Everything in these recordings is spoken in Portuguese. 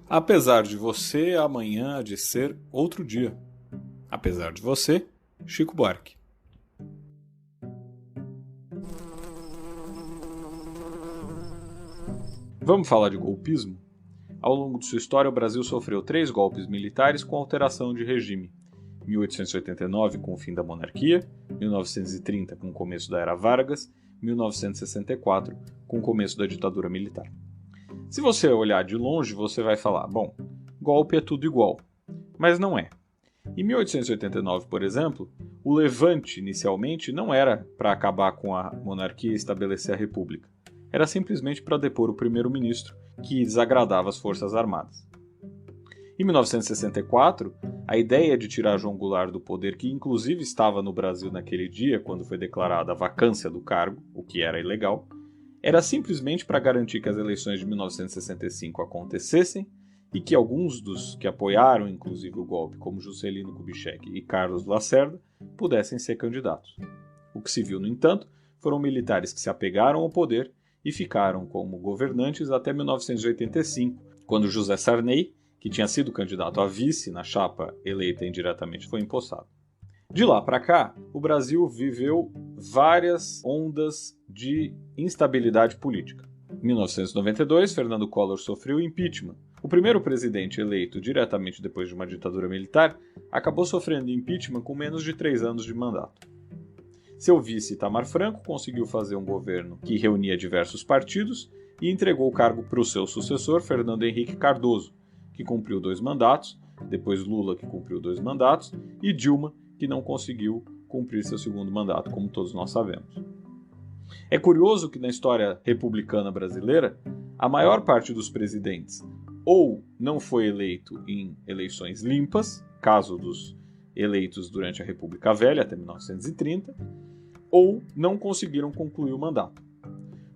Apesar de você, amanhã há de ser outro dia. Apesar de você, Chico Buarque. Vamos falar de golpismo? Ao longo de sua história, o Brasil sofreu 3 golpes militares com alteração de regime. 1889, com o fim da monarquia, 1930, com o começo da Era Vargas, 1964, com o começo da ditadura militar. Se você olhar de longe, você vai falar, bom, golpe é tudo igual. Mas não é. Em 1889, por exemplo, o levante inicialmente não era para acabar com a monarquia e estabelecer a república. Era simplesmente para depor o primeiro-ministro, que desagradava as Forças Armadas. Em 1964, a ideia de tirar João Goulart do poder, que inclusive estava no Brasil naquele dia, quando foi declarada a vacância do cargo, o que era ilegal, era simplesmente para garantir que as eleições de 1965 acontecessem e que alguns dos que apoiaram inclusive o golpe, como Juscelino Kubitschek e Carlos Lacerda, pudessem ser candidatos. O que se viu, no entanto, foram militares que se apegaram ao poder e ficaram como governantes até 1985, quando José Sarney, que tinha sido candidato a vice na chapa eleita indiretamente, foi empossado. De lá para cá, o Brasil viveu várias ondas de instabilidade política. Em 1992, Fernando Collor sofreu impeachment. O primeiro presidente eleito diretamente depois de uma ditadura militar acabou sofrendo impeachment com menos de 3 anos de mandato. Seu vice, Itamar Franco, conseguiu fazer um governo que reunia diversos partidos e entregou o cargo para o seu sucessor, Fernando Henrique Cardoso, que cumpriu 2 mandatos, depois Lula, que cumpriu 2 mandatos, e Dilma, que não conseguiu cumprir seu segundo mandato, como todos nós sabemos. É curioso que na história republicana brasileira, a maior parte dos presidentes ou não foi eleito em eleições limpas, caso dos eleitos durante a República Velha, até 1930, ou não conseguiram concluir o mandato.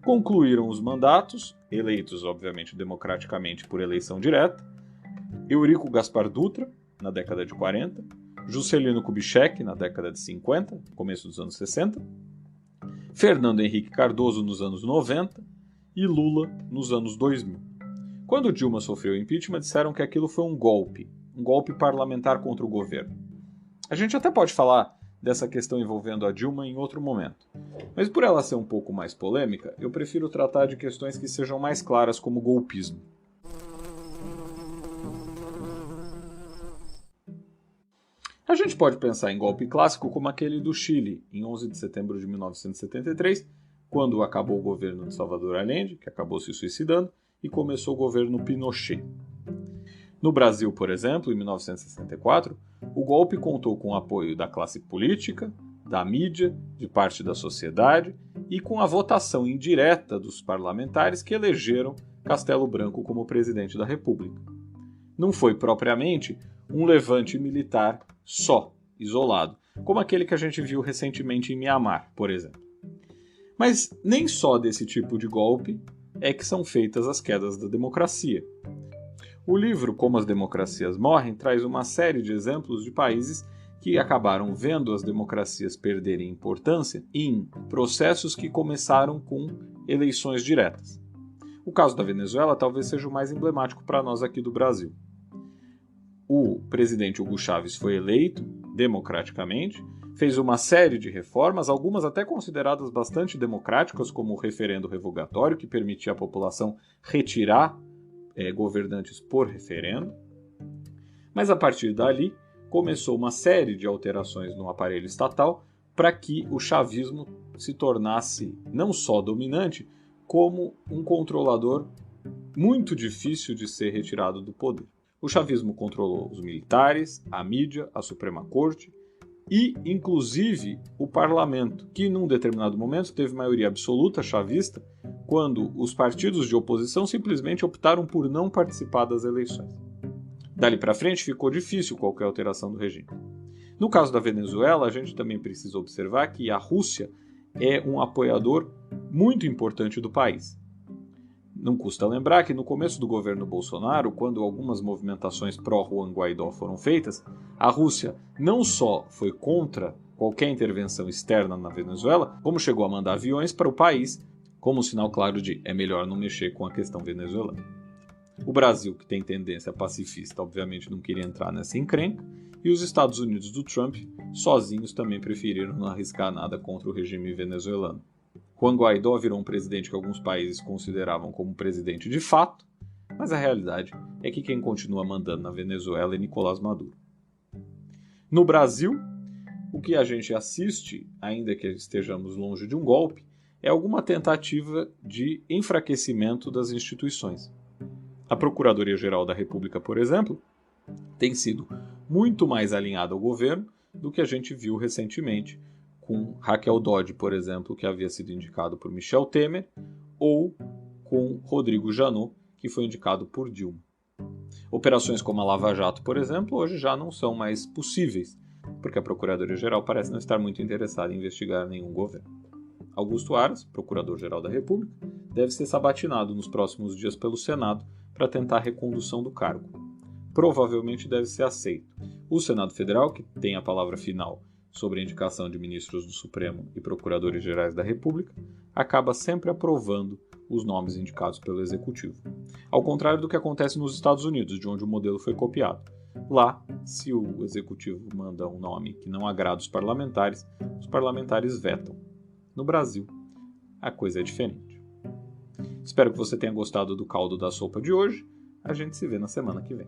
Concluíram os mandatos, eleitos obviamente democraticamente por eleição direta, Eurico Gaspar Dutra, na década de 40, Juscelino Kubitschek, na década de 50, começo dos anos 60, Fernando Henrique Cardoso nos anos 90 e Lula nos anos 2000. Quando Dilma sofreu impeachment, disseram que aquilo foi um golpe parlamentar contra o governo. A gente até pode falar dessa questão envolvendo a Dilma em outro momento, mas por ela ser um pouco mais polêmica, eu prefiro tratar de questões que sejam mais claras como golpismo. A gente pode pensar em golpe clássico como aquele do Chile, em 11 de setembro de 1973, quando acabou o governo de Salvador Allende, que acabou se suicidando, e começou o governo Pinochet. No Brasil, por exemplo, em 1964, o golpe contou com o apoio da classe política, da mídia, de parte da sociedade e com a votação indireta dos parlamentares que elegeram Castelo Branco como presidente da República. Não foi propriamente um levante militar só, isolado, como aquele que a gente viu recentemente em Mianmar, por exemplo. Mas nem só desse tipo de golpe é que são feitas as quedas da democracia. O livro Como as Democracias Morrem traz uma série de exemplos de países que acabaram vendo as democracias perderem importância em processos que começaram com eleições diretas. O caso da Venezuela talvez seja o mais emblemático para nós aqui do Brasil. O presidente Hugo Chávez foi eleito democraticamente, fez uma série de reformas, algumas até consideradas bastante democráticas, como o referendo revogatório, que permitia à população retirar governantes por referendo. Mas a partir dali, começou uma série de alterações no aparelho estatal para que o chavismo se tornasse não só dominante, como um controlador muito difícil de ser retirado do poder. O chavismo controlou os militares, a mídia, a Suprema Corte e, inclusive, o parlamento, que num determinado momento teve maioria absoluta chavista, quando os partidos de oposição simplesmente optaram por não participar das eleições. Dali para frente ficou difícil qualquer alteração do regime. No caso da Venezuela, a gente também precisa observar que a Rússia é um apoiador muito importante do país. Não custa lembrar que no começo do governo Bolsonaro, quando algumas movimentações pró-Juan Guaidó foram feitas, a Rússia não só foi contra qualquer intervenção externa na Venezuela, como chegou a mandar aviões para o país, como um sinal claro de é melhor não mexer com a questão venezuelana. O Brasil, que tem tendência pacifista, obviamente não queria entrar nessa encrenca, e os Estados Unidos do Trump, sozinhos, também preferiram não arriscar nada contra o regime venezuelano. Juan Guaidó virou um presidente que alguns países consideravam como presidente de fato, mas a realidade é que quem continua mandando na Venezuela é Nicolás Maduro. No Brasil, o que a gente assiste, ainda que estejamos longe de um golpe, é alguma tentativa de enfraquecimento das instituições. A Procuradoria-Geral da República, por exemplo, tem sido muito mais alinhada ao governo do que a gente viu recentemente com Raquel Dodge, por exemplo, que havia sido indicado por Michel Temer, ou com Rodrigo Janot, que foi indicado por Dilma. Operações como a Lava Jato, por exemplo, hoje já não são mais possíveis, porque a Procuradoria-Geral parece não estar muito interessada em investigar nenhum governo. Augusto Aras, Procurador-Geral da República, deve ser sabatinado nos próximos dias pelo Senado para tentar a recondução do cargo. Provavelmente deve ser aceito. O Senado Federal, que tem a palavra final sobre a indicação de ministros do Supremo e Procuradores-Gerais da República, acaba sempre aprovando os nomes indicados pelo Executivo. Ao contrário do que acontece nos Estados Unidos, de onde o modelo foi copiado. Lá, se o Executivo manda um nome que não agrada os parlamentares vetam. No Brasil, a coisa é diferente. Espero que você tenha gostado do caldo da sopa de hoje. A gente se vê na semana que vem.